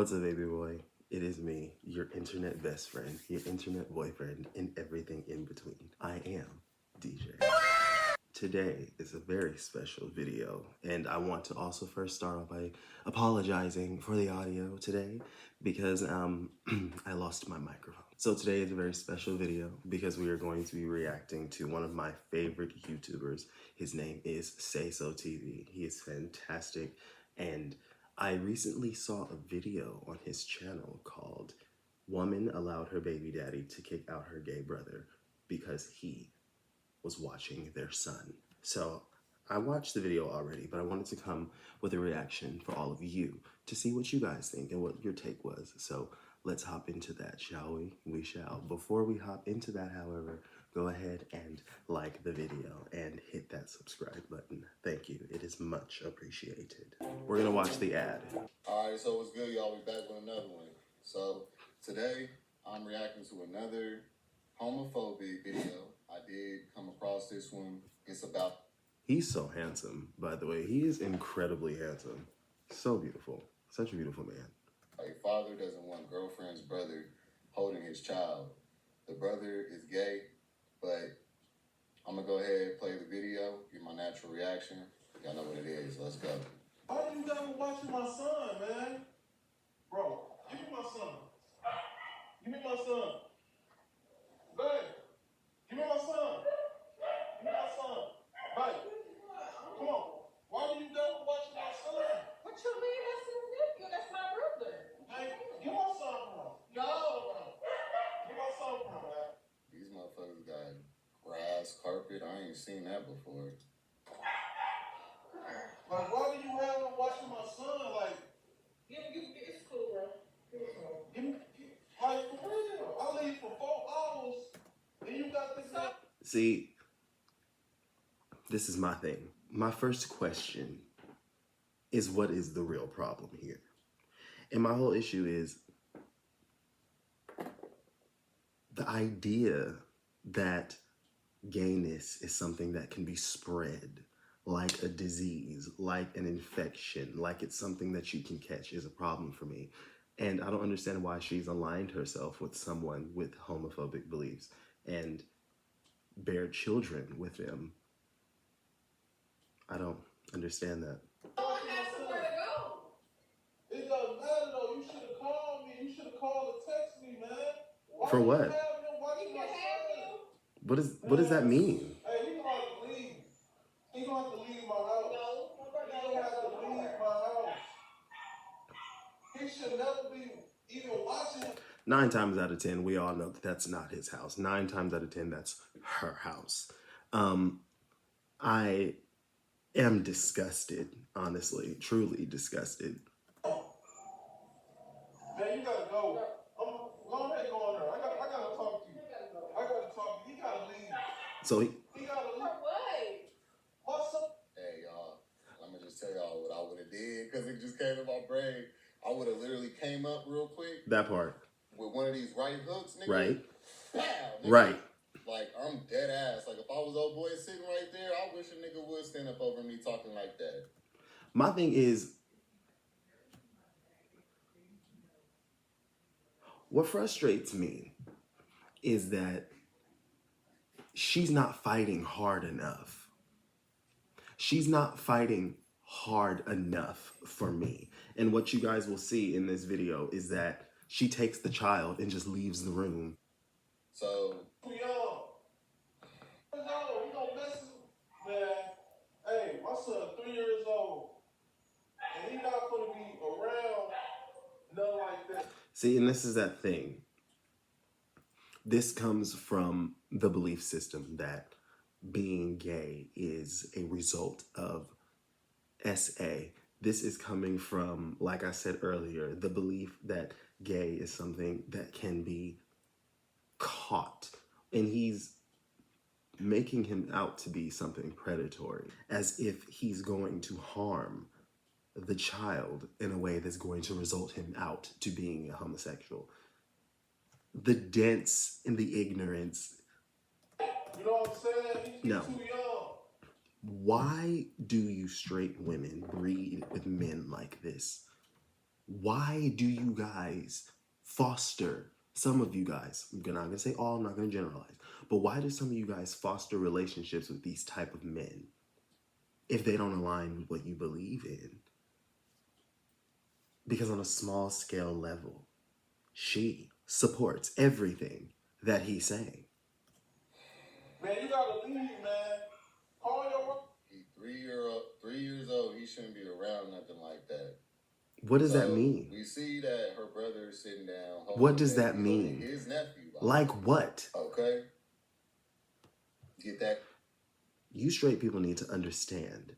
What's up, baby boy? It is me, your internet best friend, your internet boyfriend, and everything in between. I am DJ. Today is a very special video, and I want to also first start off by apologizing for the audio today because I lost my microphone. So today is a very special video because we are going to be reacting to one of my favorite YouTubers. His name is Say So TV. He is fantastic, and I recently saw a video on his channel called "Woman Allowed Her Baby Daddy to Kick Out Her Gay Brother Because He Was Watching Their Son." So I watched the video already, but I wanted to come with a reaction for all of you to see what you guys think and what your take was. So let's hop into that, shall we? We shall. Before we hop into that, however, go ahead and like the video and hit that subscribe button. Thank you. It is much appreciated. We're gonna watch the ad. All right, so what's good, y'all? We back with another one. So today I'm reacting to another homophobic video. I did come across this one. It's about... He's so handsome, by the way. He is incredibly handsome. So beautiful. Such a beautiful man. A father doesn't want girlfriend's brother holding his child. The brother is gay, but I'm gonna go ahead and play the video, get my natural reaction. Y'all know what it is. Let's go. Why are you done watching my son, man? Bro, give me my son. Give me my son. Go ahead. Give me my son. Give me my son. Right. Come on. Why are you done watching my son? What you mean? That's his nephew. That's my brother. Hey, give my son from. No. Give my son from, man. These motherfuckers got grass, carpet. I ain't seen that before. Like, why do you have him watching my son? Like, It's cool, bro. give me, like, for real. I leave for 4 hours, and you got this guy. See, this is my thing. My first question is, what is the real problem here? And my whole issue is the idea that gayness is something that can be spread like a disease, like an infection, like it's something that you can catch is a problem for me. And I don't understand why she's aligned herself with someone with homophobic beliefs and bear children with them. I don't understand that. Oh, I got somewhere to go. It doesn't matter though. You should have called me. You should have called or text me, man. Why For you what? have him watching He my can have son? you. What does that mean? Hey, he gonna have to leave. He gonna have to leave my house. No, my brother He ain't gonna got have to to leave leave. my house. He should never be even watching. 9 times out of 10, we all know that that's not his house. 9 times out of 10, that's her house. I am disgusted, honestly, truly disgusted. Man, you gotta go. Go ahead, go in there. I gotta talk to you. I gotta talk to you. He gotta leave. So He gotta For leave. what? My son. Hey, y'all, I'm gonna just tell y'all what I would have did because it just came in my brain. I would have literally came up real quick that part, with one of these right hooks, nigga. right? Pow, nigga. Right. Like, I'm dead ass. Like, if I was old boy sitting right there, I wish a nigga would stand up over me talking like that. My thing is, what frustrates me is that she's not fighting hard enough. She's not fighting hard enough for me. And what you guys will see in this video is that she takes the child and just leaves the room. So, Too young. No, he don't mess with, man. Hey, my son 3 years old. And he not gonna be around nothing like that. See, and this is that thing. This comes from the belief system that being gay is a result of SA. This is coming from, like I said earlier, the belief that gay is something that can be caught. And he's making him out to be something predatory, as if he's going to harm the child in a way that's going to result him out to being a homosexual. The dense and the ignorance. You know what I'm saying? He's No. too young. Why do you straight women breed with men like this? Why do you guys foster, some of you guys, I'm not gonna say all, I'm not gonna generalize, but why do some of you guys foster relationships with these type of men if they don't align with what you believe in? Because on a small scale level, she supports everything that he's saying. Man, you gotta leave, man. Call your. He 3 years old. He shouldn't be around nothing like that. What does that So, mean? we see that her brother is sitting down. What does that holding mean? his nephew. Like what? Okay. Get that? You straight people need to understand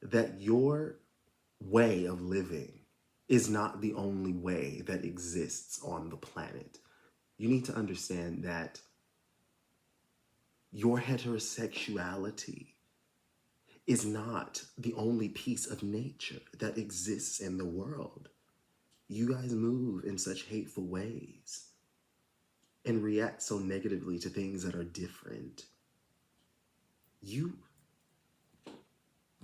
that your way of living is not the only way that exists on the planet. You need to understand that your heterosexuality is not the only piece of nature that exists in the world. You guys move in such hateful ways and react so negatively to things that are different.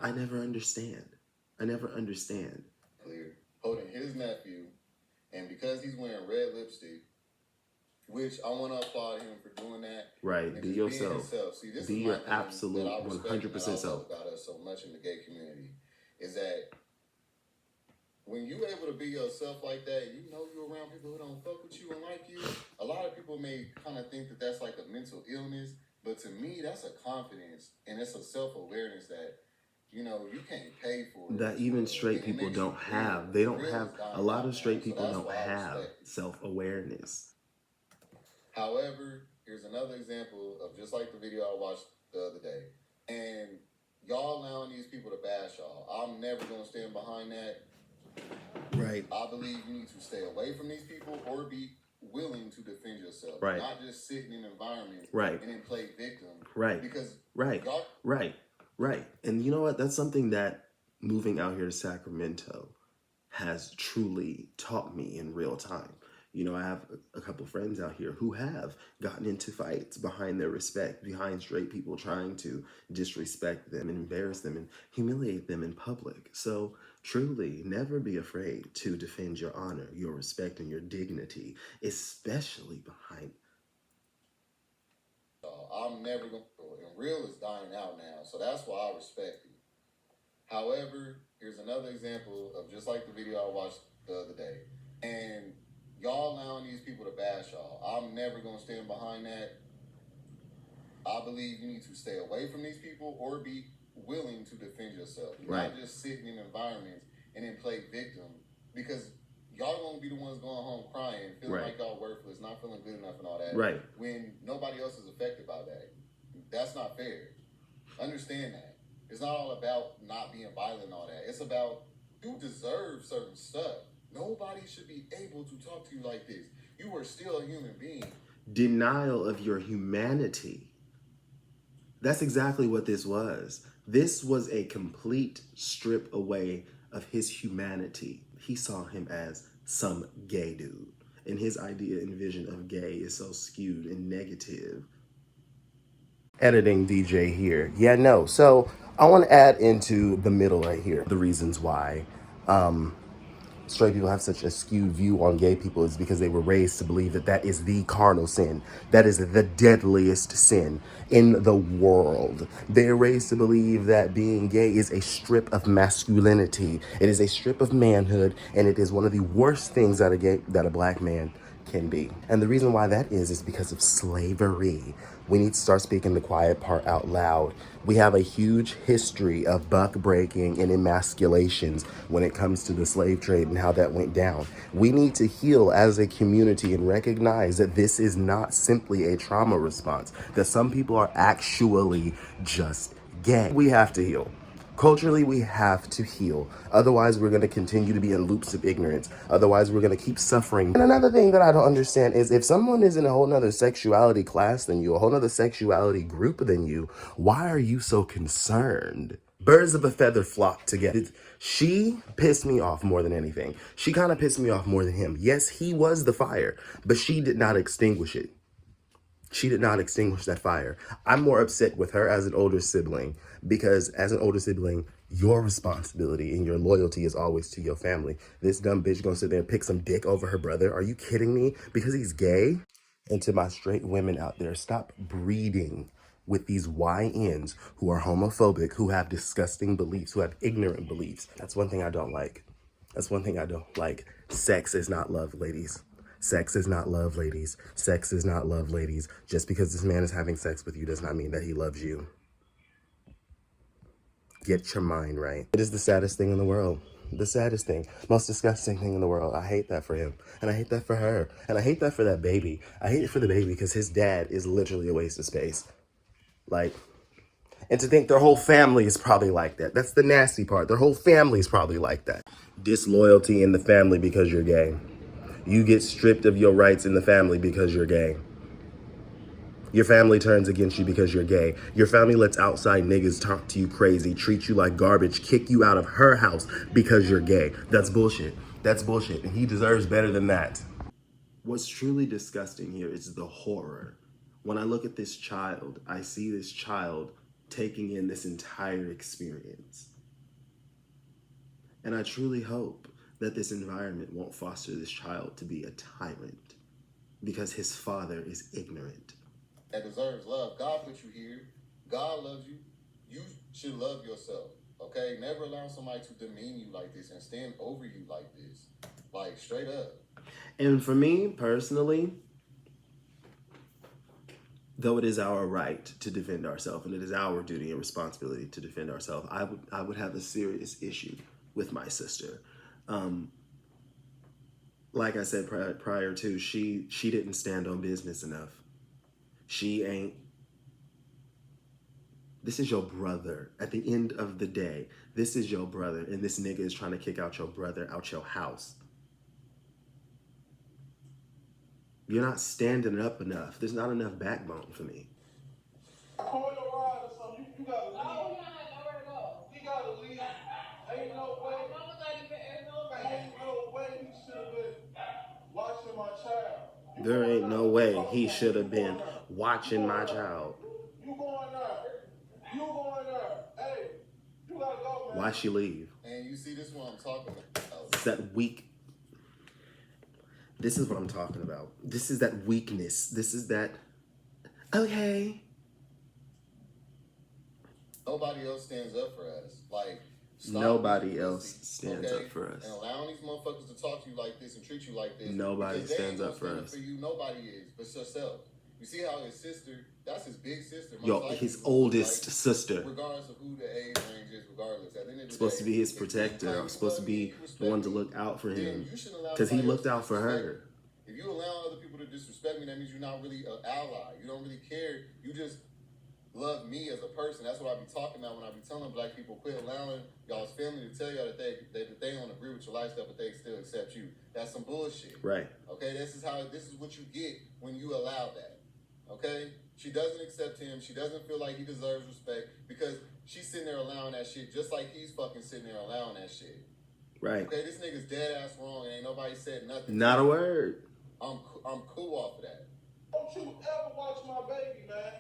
I never understand. I never understand. Clear. Holding his nephew, and because he's wearing red lipstick, which I want to applaud him for doing that. Right, and be just yourself. Being himself. See, this Be is your my thing absolute that I respect 100% and I self. love about us so much in the gay community is that when you able to be yourself like that, you know you're around people who don't fuck with you and like you. A lot of people may kind of think that that's like a mental illness, but to me, that's a confidence and it's a self-awareness that, you know, you can't pay for it. That even straight people don't have. They don't have, a lot of straight people don't have self-awareness. However, here's another example of just like the video I watched the other day. And y'all allowing these people to bash y'all. I'm never going to stand behind that. Right. I believe you need to stay away from these people or be willing to defend yourself. Right. Not just sit in an environment right. and then play victim. Right. Because right. Right. And you know what? That's something that moving out here to Sacramento has truly taught me in real time. You know, I have a couple friends out here who have gotten into fights behind their respect, behind straight people trying to disrespect them and embarrass them and humiliate them in public. So truly, never be afraid to defend your honor, your respect, and your dignity, especially behind. I'm never going to, and real is dying out now. So that's why I respect you. However, here's another example of just like the video I watched the other day. And y'all allowing these people to bash y'all. I'm never going to stand behind that. I believe you need to stay away from these people or be willing to defend yourself. Right. Not just sitting in environments and then play victim. Because y'all going to be the ones going home crying, feeling like y'all worthless, not feeling good enough and all that. Right. When nobody else is affected by that. That's not fair. Understand that. It's not all about not being violent and all that. It's about you deserve certain stuff. Nobody should be able to talk to you like this. You are still a human being. Denial of your humanity. That's exactly what this was. This was a complete strip away of his humanity. He saw him as some gay dude. And his idea and vision of gay is so skewed and negative. Editing DJ here. Yeah, no. So I want to add into the middle right here the reasons why straight people have such a skewed view on gay people is because they were raised to believe that that is the carnal sin. That is the deadliest sin in the world. They're raised to believe that being gay is a strip of masculinity. It is a strip of manhood, and it is one of the worst things that a black man can be. And the reason why that is because of slavery. We need to start speaking the quiet part out loud. We have a huge history of buck breaking and emasculations when it comes to the slave trade and how that went down. We need to heal as a community and recognize that this is not simply a trauma response, that some people are actually just gay. We have to heal. Culturally, we have to heal. Otherwise, we're going to continue to be in loops of ignorance. Otherwise, we're going to keep suffering. And another thing that I don't understand is if someone is in a whole nother sexuality class than you, a whole nother sexuality group than you, why are you so concerned? Birds of a feather flock together. She pissed me off more than anything. She kind of pissed me off more than him. Yes, he was the fire, but she did not extinguish it. She did not extinguish that fire. I'm more upset with her as an older sibling because as an older sibling, Your responsibility and your loyalty is always to your family. This dumb bitch gonna sit there and pick some dick over her brother. Are you kidding me? Because he's gay? And to my straight women out there, stop breeding with these YNs who are homophobic, who have disgusting beliefs, who have ignorant beliefs. That's one thing I don't like. That's one thing I don't like. Sex is not love, ladies. Sex is not love, ladies. Sex is not love, ladies. Just because this man is having sex with you does not mean that he loves you. Get your mind right. It is the saddest thing in the world. The saddest thing. Most disgusting thing in the world. I hate that for him. And I hate that for her. And I hate that for that baby. I hate it for the baby because his dad is literally a waste of space. Like, and to think their whole family is probably like that. That's the nasty part. Their whole family is probably like that. Disloyalty in the family because you're gay. You get stripped of your rights in the family because you're gay. Your family turns against you because you're gay. Your family lets outside niggas talk to you crazy, treat you like garbage, kick you out of her house because you're gay. That's bullshit. That's bullshit. And he deserves better than that. What's truly disgusting here is the horror. When I look at this child, I see this child taking in this entire experience. And I truly hope that this environment won't foster this child to be a tyrant because his father is ignorant. That deserves love. God put you here. God loves you. You should love yourself. Okay? Never allow somebody to demean you like this and stand over you like this. Like, straight up. And for me, personally, though it is our right to defend ourselves and it is our duty and responsibility to defend ourselves, I would have a serious issue with my sister. Like I said prior to, she didn't stand on business enough. She ain't. This is your brother. At the end of the day, this is your brother, and this nigga is trying to kick out your brother out your house. You're not standing up enough. There's not enough backbone for me. Call your ride or something. You gotta leave. Oh, he don't have nowhere to go. He gotta leave. Ain't no way. Mama got him ain't no way. Ain't no way he should have been watching my child. There ain't no way he should have been watching my child. You going there? You going there? Hey, you gotta go, man. Why she leave? And you see, this is what I'm talking about. It's that weak. This is what I'm talking about. This is that weakness. This is that. Okay. Nobody else stands up for us. Like, stop Nobody being else pussy, stands up for us. And allowing these motherfuckers to talk to you like this and treat you like this. Nobody because they stands ain't up for gonna us. stand For you, nobody is, but yourself. You see how his sister, that's his big sister. Yo, his oldest sister. Regardless of who the age range is, regardless. At the end of the Supposed day, to be his if protector. you I'm supposed to be respect the one to me, look out for then him. you shouldn't allow Because he nobody looked else out to for disrespect her. you. If you allow other people to disrespect me, that means you're not really an ally. You don't really care. You just love me as a person. That's what I be talking about when I be telling black people, quit allowing y'all's family to tell y'all that they don't agree with your lifestyle, but they still accept you. That's some bullshit. Right. Okay, this is what you get when you allow that. Okay? She doesn't accept him. She doesn't feel like he deserves respect because she's sitting there allowing that shit just like he's fucking sitting there allowing that shit. Right. Okay, this nigga's dead ass wrong and ain't nobody said nothing. Not a word. I'm cool off of that. Don't you ever watch my baby, man.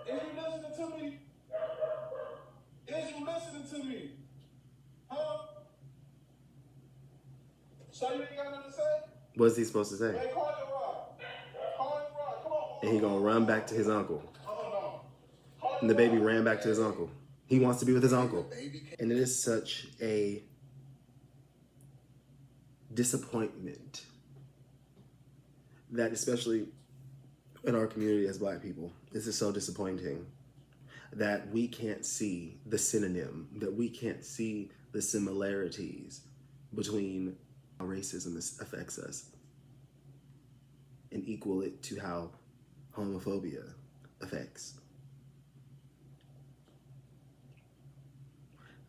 Is you listening to me? Is you listening to me? Huh? So you ain't got nothing to say? What's he supposed to say? Man, call your ride. Call your ride. Come on. And he gonna run back to his uncle. No. Call And the your baby ride. ran back to his uncle. He wants to be with his uncle. And it is such a disappointment that, especially in our community as black people, this is so disappointing that we can't see the synonym, that we can't see the similarities between how racism affects us and equal it to how homophobia affects.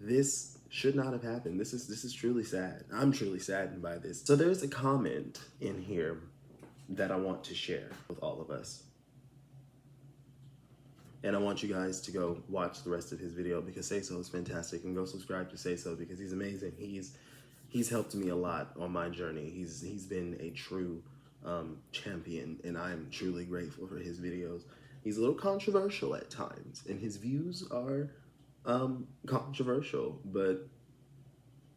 This should not have happened. This is truly sad. I'm truly saddened by this. So there's a comment in here that I want to share with all of us. And I want you guys to go watch the rest of his video because Say So is fantastic, and go subscribe to Say So because he's amazing. He's helped me a lot on my journey. He's been a true champion, and I'm truly grateful for his videos. He's a little controversial at times, and his views are controversial, but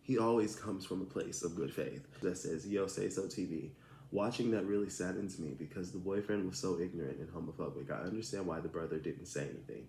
he always comes from a place of good faith. That says, yo, Say So TV. Watching that really saddens me because the boyfriend was so ignorant and homophobic. I understand why the brother didn't say anything.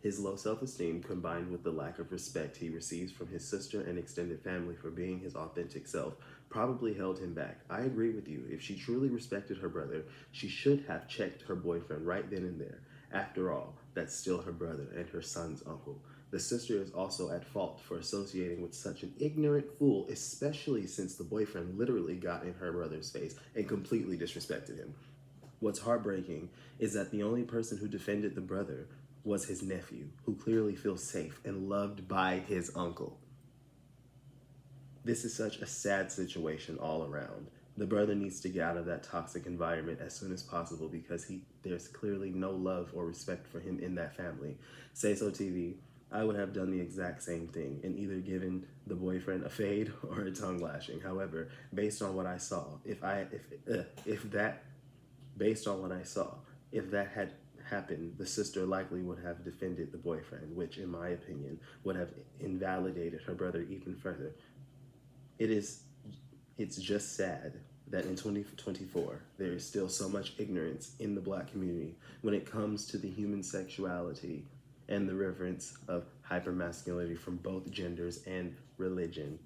His low self-esteem, combined with the lack of respect he receives from his sister and extended family for being his authentic self, probably held him back. I agree with you. If she truly respected her brother, she should have checked her boyfriend right then and there. After all, that's still her brother and her son's uncle. The sister is also at fault for associating with such an ignorant fool, especially since the boyfriend literally got in her brother's face and completely disrespected him. What's heartbreaking is that the only person who defended the brother was his nephew, who clearly feels safe and loved by his uncle. This is such a sad situation all around. The brother needs to get out of that toxic environment as soon as possible because there's clearly no love or respect for him in that family. Say So TV, I would have done the exact same thing and either given the boyfriend a fade or a tongue lashing. However, based on what I saw, if that had happened, the sister likely would have defended the boyfriend, which in my opinion would have invalidated her brother even further. It's just sad that in 2024 there is still so much ignorance in the Black community when it comes to the human sexuality and the reverence of hypermasculinity from both genders and religion.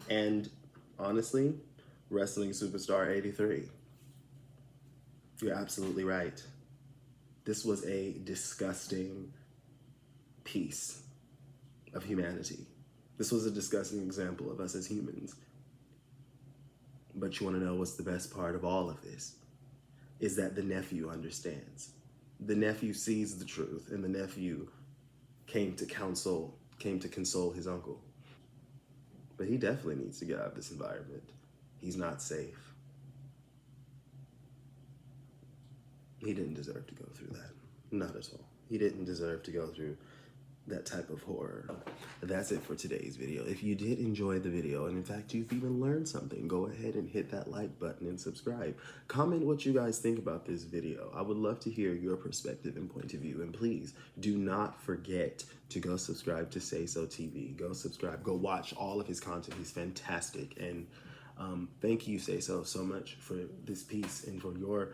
And honestly, Wrestling Superstar 83, you're absolutely right. This was a disgusting piece of humanity. This was a disgusting example of us as humans. But you want to know what's the best part of all of this? Is that the nephew understands. The nephew sees the truth, and the nephew came to console his uncle. But he definitely needs to get out of this environment. He's not safe. He didn't deserve to go through that. Not at all. He didn't deserve to go through that type of horror. That's it for today's video. If you did enjoy the video, and in fact you've even learned something, go ahead and hit that like button and subscribe. Comment what you guys think about this video. I would love to hear your perspective and point of view. And please do not forget to go subscribe to Say So TV. Go subscribe. Go watch all of his content. He's fantastic. And thank you, Say So much for this piece and for your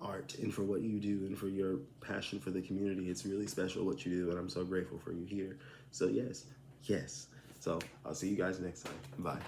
art and for what you do and for your passion for the community. It's really special what you do, and I'm so grateful for you here. So yes. So I'll see you guys next time. Bye.